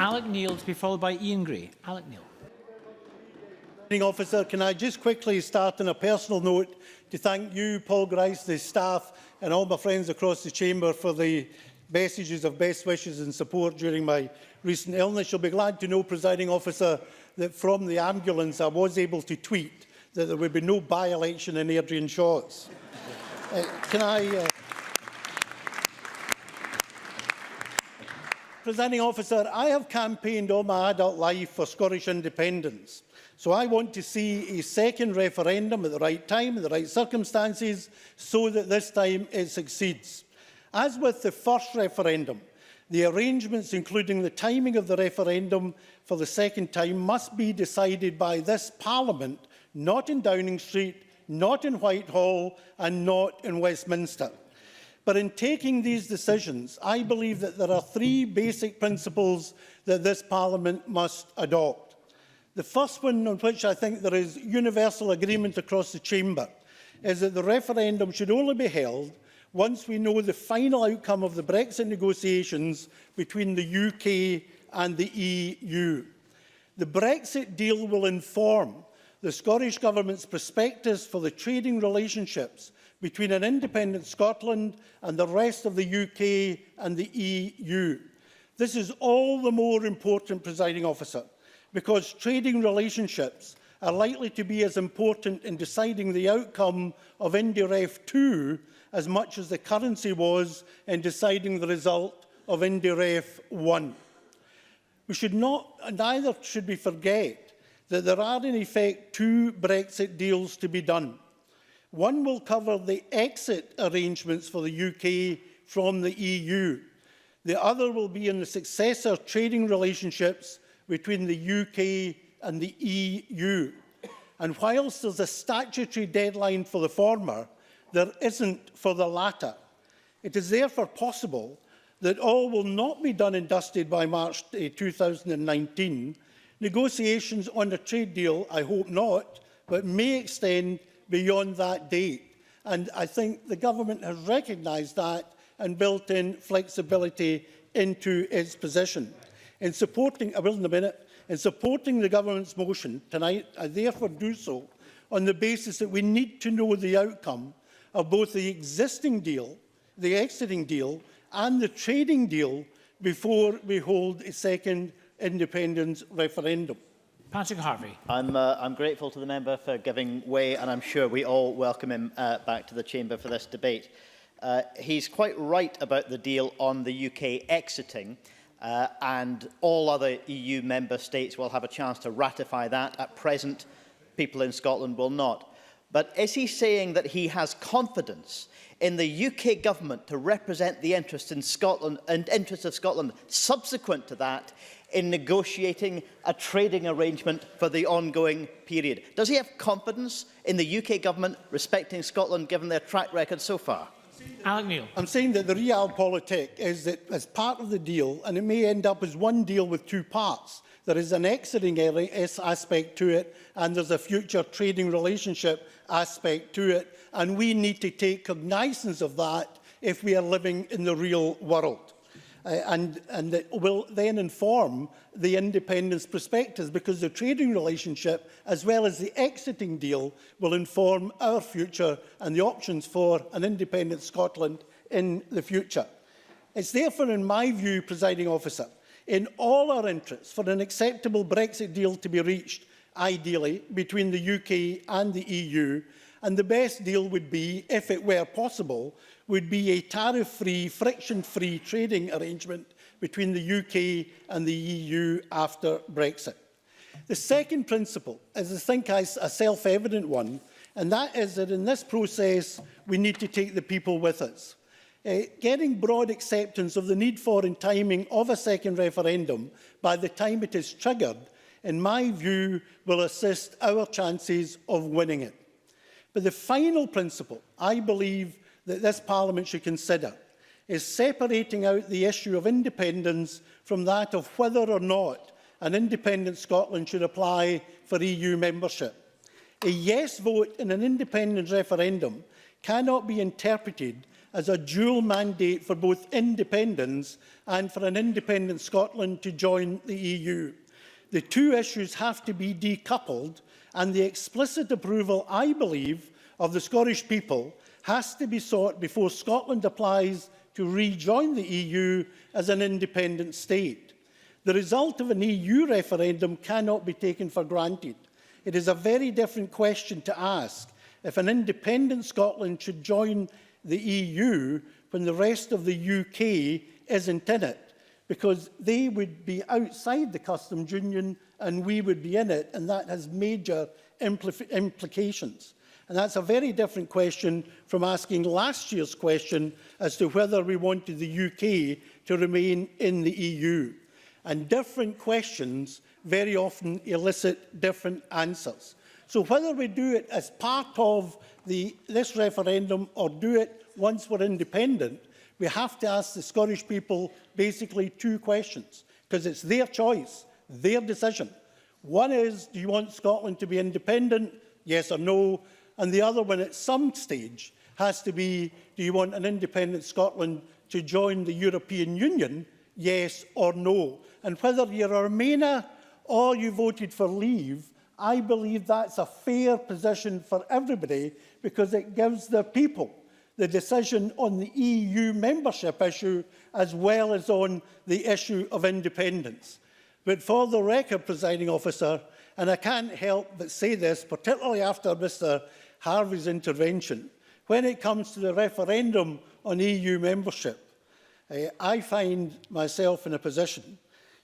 Alec Neil to be followed by Ian Gray. Alec Neil. Officer, can I just quickly start on a personal note to thank you, Paul Grice, the staff and all my friends across the chamber for the messages of best wishes and support during my recent illness. You'll be glad to know, Presiding Officer, that from the ambulance I was able to tweet that there would be no by-election in Adrian Shaw's. Presiding Officer, I have campaigned all my adult life for Scottish independence. So I want to see a second referendum at the right time, in the right circumstances, so that this time it succeeds. As with the first referendum, the arrangements, including the timing of the referendum for the second time, must be decided by this Parliament, not in Downing Street, not in Whitehall, and not in Westminster. But in taking these decisions, I believe that there are three basic principles that this Parliament must adopt. The first one, on which I think there is universal agreement across the chamber, is that the referendum should only be held once we know the final outcome of the Brexit negotiations between the UK and the EU. The Brexit deal will inform the Scottish Government's prospectus for the trading relationships between an independent Scotland and the rest of the UK and the EU. This is all the more important, Presiding Officer, because trading relationships are likely to be as important in deciding the outcome of IndyRef 2 as much as the currency was in deciding the result of IndyRef 1. We should not, and neither should we forget, that there are in effect two Brexit deals to be done. One will cover the exit arrangements for the UK from the EU. The other will be in the successor trading relationships between the UK and the EU. And whilst there's a statutory deadline for the former, there isn't for the latter. It is therefore possible that all will not be done and dusted by March 2019. Negotiations on a trade deal, I hope not, but may extend beyond that date. And I think the Government has recognised that and built in flexibility into its position. In supporting the Government's motion tonight, I therefore do so on the basis that we need to know the outcome of both the existing deal, the exiting deal, and the trading deal before we hold a second independence referendum. Patrick Harvey. I'm grateful to the member for giving way, and I'm sure we all welcome him back to the chamber for this debate. He's quite right about the deal on the UK exiting, and all other EU member states will have a chance to ratify that. At present, people in Scotland will not. But is he saying that he has confidence in the UK government to represent the interests in Scotland and interests of Scotland subsequent to that in negotiating a trading arrangement for the ongoing period? Does he have confidence in the UK government respecting Scotland given their track record so far? Alec Neil. I'm saying that the realpolitik is that as part of the deal, and it may end up as one deal with two parts, there is an exiting aspect to it and there's a future trading relationship aspect to it, and we need to take cognizance of that if we are living in the real world. And it will then inform the independence prospectus, because the trading relationship, as well as the exiting deal, will inform our future and the options for an independent Scotland in the future. It's therefore, in my view, Presiding Officer, in all our interests for an acceptable Brexit deal to be reached, ideally, between the UK and the EU, and the best deal would be, if it were possible, would be a tariff-free, friction-free trading arrangement between the UK and the EU after Brexit. The second principle is, I think, a self-evident one, and that is that in this process we need to take the people with us. Getting broad acceptance of the need for and timing of a second referendum by the time it is triggered, in my view, will assist our chances of winning it. But the final principle, I believe, that this Parliament should consider is separating out the issue of independence from that of whether or not an independent Scotland should apply for EU membership. A yes vote in an independence referendum cannot be interpreted as a dual mandate for both independence and for an independent Scotland to join the EU. The two issues have to be decoupled, and the explicit approval, I believe, of the Scottish people has to be sought before Scotland applies to rejoin the EU as an independent state. The result of an EU referendum cannot be taken for granted. It is a very different question to ask if an independent Scotland should join the EU when the rest of the UK isn't in it, because they would be outside the customs union and we would be in it, and that has major implications. And that's a very different question from asking last year's question as to whether we wanted the UK to remain in the EU. And different questions very often elicit different answers. So whether we do it as part of this referendum or do it once we're independent, we have to ask the Scottish people basically two questions, because it's their choice, their decision. One is, do you want Scotland to be independent, yes or no? And the other one at some stage has to be, do you want an independent Scotland to join the European Union, yes or no? And whether you're a Remainer or you voted for leave, I believe that's a fair position for everybody, because it gives the people the decision on the EU membership issue as well as on the issue of independence. But for the record, Presiding Officer, and I can't help but say this, particularly after Mr Harvey's intervention, when it comes to the referendum on EU membership, I find myself in a position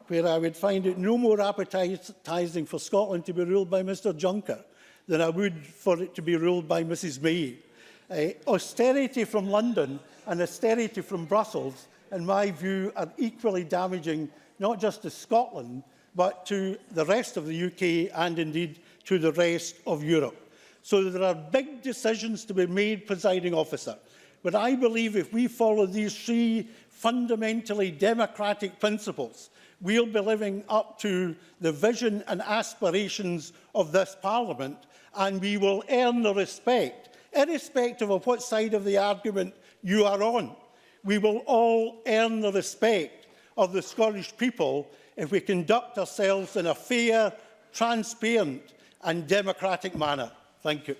where I would find it no more appetising for Scotland to be ruled by Mr Juncker than I would for it to be ruled by Mrs May. Austerity from London and austerity from Brussels, in my view, are equally damaging, not just to Scotland, but to the rest of the UK and indeed to the rest of Europe. So there are big decisions to be made, Presiding Officer. But I believe if we follow these three fundamentally democratic principles, we'll be living up to the vision and aspirations of this Parliament, and we will earn the respect, irrespective of what side of the argument you are on. We will all earn the respect of the Scottish people if we conduct ourselves in a fair, transparent and democratic manner. Thank you.